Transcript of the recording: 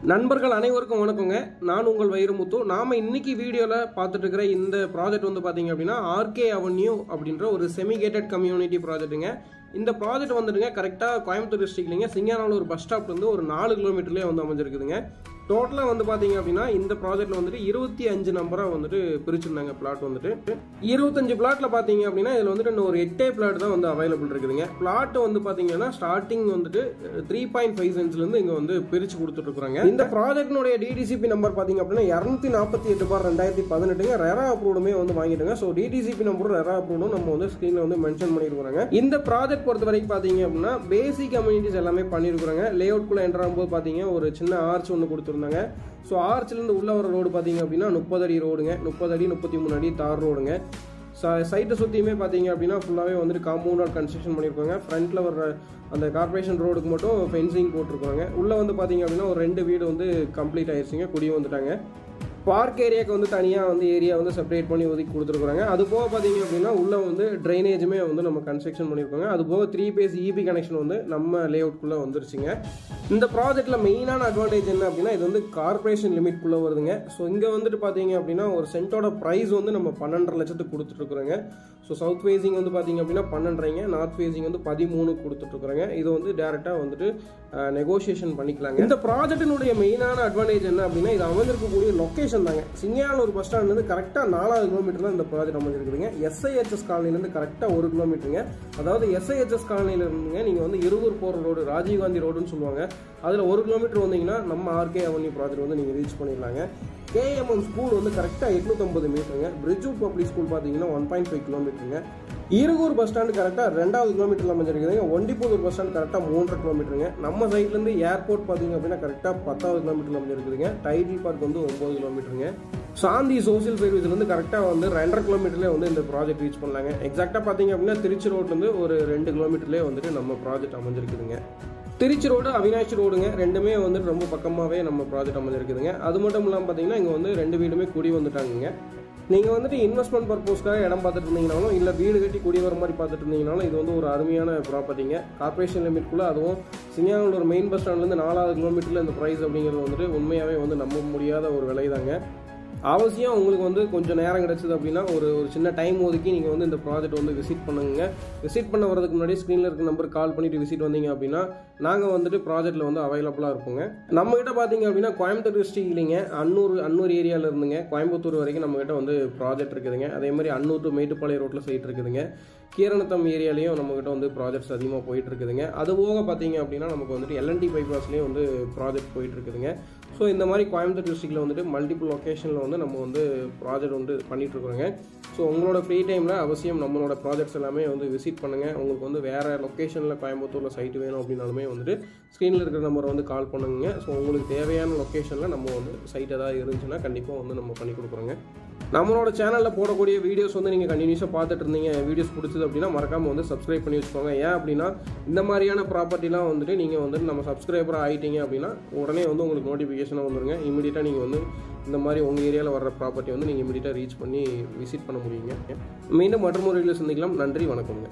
நண்பர்கள் அனைவருக்கும் வணக்கங்க. நான் உங்கள் வைரமுத்து. நாம இன்னைக்கு வீடியோல பார்த்துட்டு இருக்கிற இந்த ப்ராஜெக்ட் வந்து பாத்தீங்க அப்படின்னா ஆர்கே அவென்யூ அப்படின்ற ஒரு செமி கேட்டட் கம்யூனிட்டி ப்ராஜெக்ட்டுங்க. இந்த ப்ராஜெக்ட் வந்துட்டுங்க கரெக்டா கோயம்புத்தூர் டிஸ்ட்ரிக்ட்லங்க சிங்கானூர் பஸ் ஸ்டாப்ல இருந்து ஒரு 4 கிலோமீட்டர்லயே வந்து அமைஞ்சிருக்குதுங்க. டோட்டலா வந்து பாத்தீங்க அப்படின்னா இந்த ப்ராஜெக்ட்ல வந்துட்டு 25 நம்பரா வந்துட்டு பிரிச்சிருந்தாங்க பிளாட் வந்துட்டு. 25 பிளாட்ல பாத்தீங்க அப்படின்னா இதுல வந்துட்டு இன்னும் ஒரு 8 பிளாட் தான் வந்து அவைலபிள் இருக்குதுங்க. பிளாட் வந்து பாத்தீங்கன்னா ஸ்டார்டிங் வந்துட்டு 3.5 சென்ட்ஸ்ல இருந்து இங்க வந்து பிரிச்சு கொடுத்துட்டு இருக்காங்க. இந்த ப்ராஜெக்ட்னுடைய டிடிசிபி நம்பர் பாத்தீங்க அப்படின்னா 248/2018 ரெரா அப்ரூவ்டுமே வந்து வாங்கிட்டுங்க. ஸோ டிடிசிபி நம்பரும் ரெரா அப்ரூவ்டும் நம்ம வந்து ஸ்கிரீன்ல வந்து மென்ஷன் பண்ணிருக்காங்க. இந்த ப்ராஜெக்ட் பொறுத்த வரைக்கும் பாத்தீங்க அப்படின்னா பேசிக் கம்யூனிட்டிஸ் எல்லாமே பண்ணிருக்காங்க. லே அவுட் குள்ள என்டர் ஆகும்போது பாத்தீங்க ஒரு சின்ன ஆர்ச் ஒன்று கொடுத்துருந்தாங்க. ஸோ ஆர்ச்சிலிருந்து உள்ள வர ரோடு பார்த்தீங்க அப்படின்னா 30 அடி ரோடுங்க, 30 அடி 33 அடி தார் ரோடுங்க. சைட்டை சுற்றியுமே பார்த்தீங்க அப்படின்னா ஃபுல்லாகவே வந்துட்டு காம்பவுண்ட் கன்ஸ்ட்ரக்ஷன் பண்ணியிருக்காங்க. ஃப்ரண்ட்டில் வர அந்த கார்பரேஷன் ரோடுக்கு மட்டும் ஃபென்சிங் போட்டிருக்காங்க. உள்ளே வந்து பார்த்தீங்க அப்படின்னா ஒரு 2 வீடு வந்து கம்ப்ளீட் ஆயிடுச்சுங்க, குடியும் வந்துட்டாங்க. பார்க் ஏரியாவுக்கு வந்து தனியாக வந்து ஏரியா வந்து செப்பரேட் பண்ணி ஒதுக்கி கொடுத்துருக்காங்க. அது போக பார்த்தீங்க அப்படின்னா உள்ள வந்து ட்ரைனேஜுமே வந்து நம்ம கன்ஸ்ட்ரக்ஷன் பண்ணியிருக்காங்க. அது போக 3 பேஸ் இபி கனெக்ஷன் வந்து நம்ம லே அவுட்குள்ளே வந்துருச்சுங்க. இந்த ப்ராஜெக்ட்ல மெயினான அட்வான்டேஜ் என்ன அப்படின்னா இது வந்து கார்பரேஷன் லிமிட்குள்ளே வருதுங்க. ஸோ இங்கே வந்துட்டு பார்த்தீங்க அப்படின்னா ஒரு சென்ட்டோட ப்ரைஸ் வந்து நம்ம 12.5 லட்சத்துக்கு கொடுத்துட்ருக்குறோங்க. ஸோ சவுத் ஃபேசிங் வந்து பார்த்தீங்க அப்படின்னா 12.5, நார்த் ஃபேசிங் வந்து 13 கொடுத்துட்ருக்குறாங்க. இது வந்து டேரெக்டாக வந்துட்டு நெகோசியேஷன் பண்ணிக்கலாங்க. இந்த ப்ராஜெக்டினுடைய மெயினான அட்வான்டேஜ் என்ன அப்படின்னா இது அமைஞ்சிருக்கக்கூடிய லொக்கேஷன் தாங்க. சிங்கானூர் பஸ் ஸ்டாண்ட்லேருந்து கரெக்டாக 4 கிலோமீட்டர் இந்த ப்ராஜெக்ட் அமைஞ்சிருக்குதுங்க. SIHS காலனிலேருந்து கரெக்டாக 1 கிலோமீட்டருங்க. அதாவது SIHS காலனியில் இருந்துங்க நீங்கள் வந்து இருவூர் போகிற ரோடு, ராஜீவ்காந்தி ரோடுன்னு சொல்லுவாங்க, அதில் 1 கிலோமீட்டர் வந்தீங்கன்னா நம்ம ஆர்கே அவென்யூ ப்ராஜெக்ட் வந்து நீங்கள் ரீச் பண்ணிடலாங்க. KMM ஸ்கூல் வந்து கரெக்டாக 850 மீட்டருங்க. பிரிட்ஜூட் பப்ளிக் ஸ்கூல் பார்த்தீங்கன்னா 1.5 கிலோமீட்டருங்க. இருகூர் பஸ் ஸ்டாண்டு கரெக்டாக 2வது கிலோமீட்டரில் அமைஞ்சிருக்குதுங்க. ஒண்டிப்பூர் பஸ் ஸ்டாண்ட் கரெக்டாக 3.5 கிலோமீட்டருங்க. நம்ம சைட்லேருந்து ஏர்போர்ட் பார்த்தீங்க அப்படின்னா கரெக்டாக 10வது கிலோமீட்டரில் அமைஞ்சிருக்குதுங்க. டைட்டில் பார்க் வந்து 9 கிலோமீட்டருங்க. சாந்தி சோசியல் சர்வீஸ்லேருந்து கரெக்டாக வந்து 2.5 கிலோமீட்டர்லேயே வந்து இந்த ப்ராஜெக்ட் ரீச் பண்ணலாங்க. எக்ஸாக்டாக பார்த்தீங்க அப்படின்னா திருச்சி ரோட்லேருந்து ஒரு 2 கிலோமீட்டர்லேயே வந்துட்டு நம்ம ப்ராஜெக்ட் அமைஞ்சிருக்குதுங்க. திருச்சி ரோடு, அவினாஷி ரோடுங்க, ரெண்டுமே வந்துட்டு ரொம்ப பக்கமாகவே நம்ம ப்ராஜெக்ட் அமைஞ்சிருக்குதுங்க. அது மட்டும் இல்லாமல் பார்த்தீங்கன்னா இங்கே வந்து 2 வீடுமே குடி வந்துட்டாங்க. நீங்கள் வந்துட்டு இன்வெஸ்ட்மெண்ட் பர்பஸ்க்காக இடம் பார்த்துட்டு இருந்தீங்கனாலும் இல்லை வீடு கட்டி குடி வர மாதிரி பார்த்துட்டு இருந்தீங்கனாலும் இது வந்து ஒரு அருமையான ப்ராப்பர்ட்டிங்க. கார்பரேஷன் லிமிட்குள்ளே, அதுவும் சிங்கானூர் மெயின் பஸ் ஸ்டாண்ட்லேருந்து 4வது கிலோமீட்டரில் இந்த ப்ரைஸ் அப்படிங்கிறது வந்துட்டு உண்மையாகவே வந்து நம்ப முடியாத ஒரு விலை தாங்க. அவசியம் உங்களுக்கு வந்து கொஞ்சம் நேரம் கிடச்சிது அப்படின்னா ஒரு சின்ன டைம் ஒதுக்கி நீங்கள் வந்து இந்த ப்ராஜெக்ட் வந்து விசிட் பண்ணுங்க. விசிட் பண்ண வரதுக்கு முன்னாடி ஸ்க்ரீனில் இருக்க நம்பருக்கு கால் பண்ணிவிட்டு விசிட் வந்தீங்க அப்படின்னா நாங்கள் வந்துட்டு ப்ராஜெக்ட்டில் வந்து அவைலபிளாக இருப்போங்க. நம்மகிட்ட பார்த்தீங்க அப்படின்னா கோயம்புத்தூர் டிஸ்ட்ரிக்ட் இல்லைங்க, அன்னூர் ஏரியாவில் இருந்துங்க கோயம்புத்தூர் வரைக்கும் நம்மகிட்ட வந்து ப்ராஜெக்ட் இருக்குதுங்க. அதே மாதிரி அன்னூர் டு மேட்டுப்பாளையம் ரோட்டில் சைட் இருக்குதுங்க. கீரணத்தம் ஏரியாலையும் நம்மகிட்ட வந்து ப்ராஜெக்ட்ஸ் அதிகமாக போயிட்டு இருக்குதுங்க. அது போக பார்த்தீங்க அப்படின்னா நமக்கு வந்துட்டு LNT பைபாஸ்லேயும் வந்து ப்ராஜெக்ட் போயிட்டு இருக்குதுங்க. ஸோ இந்த மாதிரி கோயம்புத்தூர் டிஸ்ட்ரிக்டில் வந்துட்டு மல்டிபிள் லொக்கேஷனில் வந்து நம்ம வந்து ப்ராஜெக்ட் வந்து பண்ணிட்டு இருக்கிறோங்க. ஸோ உங்களோட ஃப்ரீ டைமில் அவசியம் நம்மளோட ப்ராஜெக்ட்ஸ் எல்லாமே வந்து விசிட் பண்ணுங்கள். உங்களுக்கு வந்து வேறு லொக்கேஷனில் கோயம்புத்தூரில் சைட் வேணும் அப்படின்னாலுமே வந்துட்டு ஸ்க்ரீனில் இருக்கிற நம்பரை வந்து கால் பண்ணுங்க. ஸோ உங்களுக்கு தேவையான லொக்கேஷனில் நம்ம வந்து சைட் ஏதாவது இருந்துச்சுன்னா கண்டிப்பாக வந்து நம்ம பண்ணி கொடுக்குறோங்க. நம்மளோட சேனலில் போடக்கூடிய வீடியோஸ் வந்து நீங்கள் கண்டினியூஸாக பார்த்துட்டு இருந்தீங்க, வீடியோஸ் பிடிச்சது அப்படின்னா மறக்காமல் வந்து சப்ஸ்கிரைப் பண்ணி வச்சுக்கோங்க. ஏன் அப்படின்னா இந்த மாதிரியான ப்ராப்பர்ட்டிலாம் வந்துட்டு நீங்கள் வந்துட்டு நம்ம சப்ஸ்கிரைபராக ஆகிட்டீங்க அப்படின்னா உடனே வந்து உங்களுக்கு நோட்டிஃபிகேஷனாக வந்துருங்க. இமீடியட்டாக நீங்கள் வந்து இந்த மாதிரி உங்கள் ஏரியாவில் வர்ற ப்ராப்பர்ட்டி வந்து நீங்கள் இமீடியட்டாக ரீச் பண்ணி விசிட் பண்ண முடியுங்க. மீண்டும் மற்றொரு வீடியோவில் சந்திக்கலாம். நன்றி, வணக்கங்க.